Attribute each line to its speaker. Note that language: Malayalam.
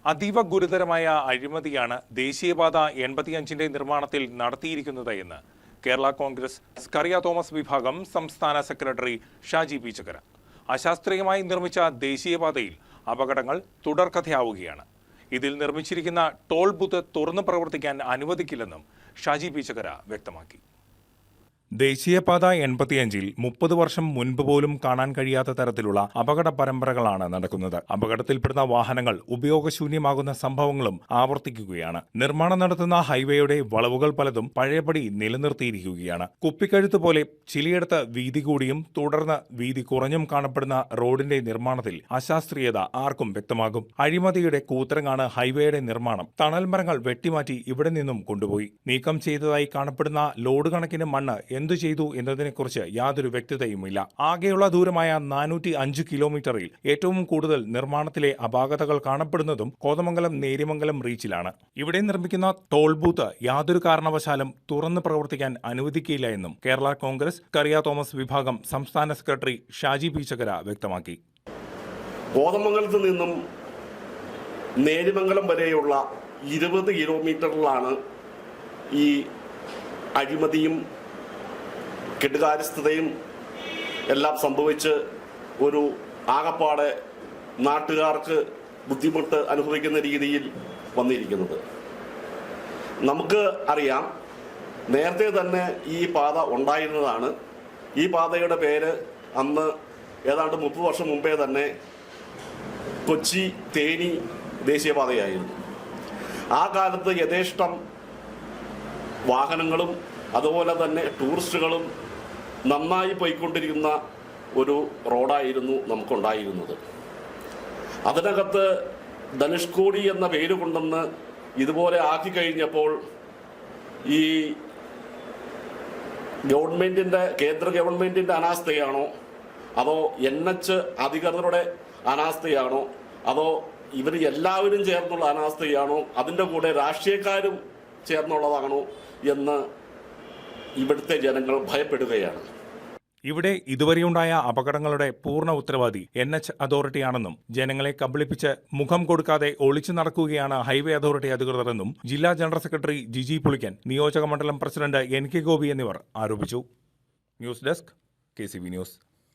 Speaker 1: അതീവ ഗുരുതരമായ അഴിമതിയാണ് ദേശീയപാത 85ന്റെ നിർമ്മാണത്തിൽ നടത്തിയിരിക്കുന്നത് എന്ന് കേരള കോൺഗ്രസ് സ്കറിയ തോമസ് വിഭാഗം സംസ്ഥാന സെക്രട്ടറി ഷാജി പീച്ചക്കര. അശാസ്ത്രീയമായി നിർമ്മിച്ച ദേശീയപാതയിൽ അപകടങ്ങൾ തുടർക്കഥയാവുകയാണ്. ഇതിൽ നിർമ്മിച്ചിരിക്കുന്ന ടോൾ ബൂത്ത് തുറന്നു പ്രവർത്തിക്കാൻ അനുവദിക്കില്ലെന്നും ഷാജി പീച്ചക്കര വ്യക്തമാക്കി. ദേശീയപാത 85ൽ 30 വർഷം മുൻപ് പോലും കാണാൻ കഴിയാത്ത തരത്തിലുള്ള അപകട പരമ്പരകളാണ് നടക്കുന്നത്. അപകടത്തിൽപ്പെടുന്ന വാഹനങ്ങൾ ഉപയോഗശൂന്യമാകുന്ന സംഭവങ്ങളും ആവർത്തിക്കുകയാണ്. നിർമ്മാണം നടത്തുന്ന ഹൈവേയുടെ വളവുകൾ പലതും പഴയപടി നിലനിർത്തിയിരിക്കുകയാണ്. കുപ്പിക്കഴുത്ത് പോലെ ചിലയിടത്ത് വീതി കൂടിയും തുടർന്ന് വീതി കുറഞ്ഞും കാണപ്പെടുന്ന റോഡിന്റെ നിർമ്മാണത്തിൽ അശാസ്ത്രീയത ആർക്കും വ്യക്തമാകും. അഴിമതിയുടെ കൂത്തരങ്ങാണ് ഹൈവേയുടെ നിർമ്മാണം. തണൽ മരങ്ങൾ വെട്ടിമാറ്റി ഇവിടെ നിന്നും കൊണ്ടുപോയി. നീക്കം ചെയ്തതായി കാണപ്പെടുന്ന ലോഡ് കണക്കിന് മണ്ണ് എന്തു ചെയ്തു എന്നതിനെക്കുറിച്ച് യാതൊരു വ്യക്തതയുമില്ല. ആകെയുള്ള ദൂരമായ 405 കിലോമീറ്ററിൽ ഏറ്റവും കൂടുതൽ നിർമ്മാണത്തിലെ അപാകതകൾ കാണപ്പെടുന്നതും കോതമംഗലം നേര്യമംഗലം റീച്ചിലാണ്. ഇവിടെ നിർമ്മിക്കുന്ന ടോൾ ബൂത്ത് യാതൊരു കാരണവശാലും തുറന്ന് പ്രവർത്തിക്കാൻ അനുവദിക്കില്ല എന്നും കേരള കോൺഗ്രസ് സ്കറിയ തോമസ് വിഭാഗം സംസ്ഥാന സെക്രട്ടറി ഷാജി പീച്ചക്കര വ്യക്തമാക്കി.
Speaker 2: കോതമംഗലത്ത് നിന്നും നേര്യമംഗലം വരെയുള്ള 20 കിലോമീറ്ററിലാണ് ഈ അഴിമതിയും കെടുകാര്യസ്ഥതയും എല്ലാം സംഭവിച്ച് ഒരു ആകപ്പാടെ നാട്ടുകാർക്ക് ബുദ്ധിമുട്ട് അനുഭവിക്കുന്ന രീതിയിൽ വന്നിരിക്കുന്നത്. നമുക്ക് അറിയാം, നേരത്തെ തന്നെ ഈ പാത ഉണ്ടായിരുന്നതാണ്. ഈ പാതയുടെ പേര് അന്ന് ഏതാണ്ട് 30 വർഷം മുമ്പേ തന്നെ കൊച്ചി തേനി ദേശീയപാതയായിരുന്നു. ആ കാലത്ത് യഥേഷ്ടം വാഹനങ്ങളും അതുപോലെ തന്നെ ടൂറിസ്റ്റുകളും നന്നായി പോയിക്കൊണ്ടിരിക്കുന്ന ഒരു റോഡായിരുന്നു നമുക്കുണ്ടായിരുന്നത്. അതിനകത്ത് ധനുഷ്കോടി എന്ന പേര് കൊണ്ടെന്ന് ഇതുപോലെ ആക്കി കഴിഞ്ഞപ്പോൾ ഈ കേന്ദ്ര ഗവൺമെന്റിന്റെ അനാസ്ഥയാണോ അതോ NH അധികൃതരുടെ അനാസ്ഥയാണോ അതോ ഇവർ എല്ലാവരും ചേർന്നുള്ള അനാസ്ഥയാണോ അതിൻ്റെ കൂടെ രാഷ്ട്രീയക്കാരും ചേർന്നുള്ളതാണോ എന്ന് ഇവിടുത്തെ ജനങ്ങൾ ഭയപ്പെടുകയാണ്.
Speaker 1: ഇവിടെ ഇതുവരെയുണ്ടായ അപകടങ്ങളുടെ പൂർണ്ണ ഉത്തരവാദി NH അതോറിറ്റിയാണെന്നും ജനങ്ങളെ കബളിപ്പിച്ച് മുഖം കൊടുക്കാതെ ഒളിച്ചു നടക്കുകയാണ് ഹൈവേ അതോറിറ്റി അധികൃതരെന്നും ജില്ലാ ജനറൽ സെക്രട്ടറി ജിജി പുളിക്കൻ, നിയോജക മണ്ഡലം പ്രസിഡന്റ് NK ഗോപി എന്നിവർ ആരോപിച്ചു. News desk KCB news.